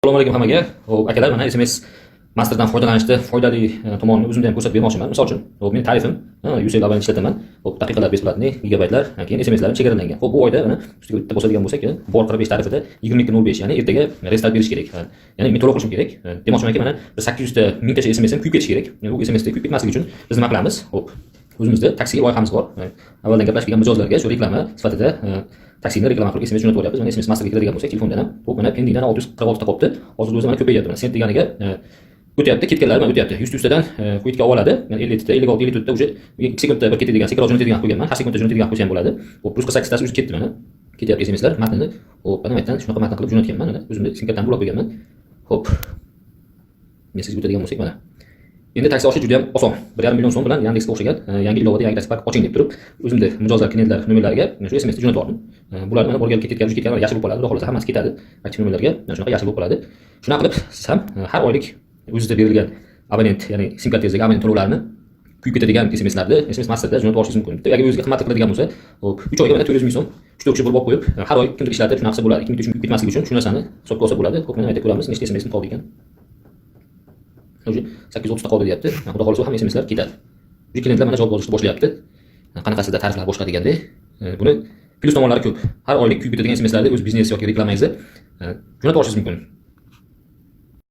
Assalomu alaykum hammaga. Xo'p, akalar, mana SMS Masterdan foydalanishda foydali tomonini o'zimda ham ko'rsatib bermoqchiman. Misol uchun, xo'p, men tarifim 100 abonent ishlataman. Xo'p, daqiqalar besplatniy, gigabaytlar, keyin SMS'larim chegaralangan. Xo'p, bu oyda mana ustiga bitta bosadigan bo'lsak, bor 45 tarifida 22.05, ya'ni ertaga restart berish kerak. Ya'ni men to'lov qilishim kerak. Demoqchimanki, mana 800 ta, 1000 tacha SMSim kuyib ketishi kerak. Ya'ni bu SMSda kuyib ketmasligi uchun biz nima qilamiz? Xo'p, o'zimizda taksi loyihamiz bor. Avvaldan gaplashgan mijozlarga shu reklama sifatida taksini reklama qilib SMS jo'natib qo'yapmiz. Mana SMS Masterga kiradigan bo'lsak, telefondan ham, xo'p, mana pendingdan 646 ta qolibdi. Hozir o'zi mana ko'payyapti. Mana sent deganiga o'tyapti, ketganlari mana o'tyapti. 100 tadan quitga oladi. Yani 50 ta, 56 ta уже 2 sekundda bir ketadigan, sekund jo'natadigan qo'yganman. Har sekundda jo'natadigan qo'ysam bo'ladi. Xo'p, plus 48 tasi o'zi ketdi mana. Ketyapti SMSlar matnini. Xo'p, mana aytdan shunaqa matn qilib jo'natganman mana. O'zimda simkartani blok qo'yganman. Xo'p. Men sizga o'tadigan bo'lsak mana. Endi taksi olish juda ham oson. 1,5 million so'm bilan Yandexsga o'xshagan yangi ilovada yangi taksi park oching deb turib, o'zimda mijozlar, klientlar nomerlariga shu SMS jo'natib yubordim. Bular mana borgan ketgan yaxshi bo'lib qoladi. Xudo xolasa hammasi ketadi. Aktiv nomerlarga mana shunaqa yaxshi bo'lib qoladi. Shunaqa qilib siz ham har oylik o'zingizda berilgan abonent, ya'ni sim kartangizdagi abonent to'lovlarini kuyib ketadigan SMSlarni SMS Masterda jo'natib olishingiz mumkin. Agar o'zingizga xizmat qiladigan bo'lsa, hop, 3 oyga mana 400 ming so'm 3-4 bo'lib qo'yib, har oy kundalik ishlatib shunaqa qilsa bo'ladi. 2 ming kuyib ketmasligi uchun shu narsani hisobga olsa bo'ladi. Xo'p, mana aytib ko'ramiz, nechta SMSim qoldi ekan. 830 ta qoldi deyapti. Xudo xolasa ham SMSlar ketadi. O'sha klientlar mana javob olishni boshlayapti. Qanaqasida tariflar boshqa deganda, buni plus tomonlari ko'p. Har oylik kuyib ketadigan SMSlarni o'z biznes yoki reklamangizda jo'natib olishingiz mumkin.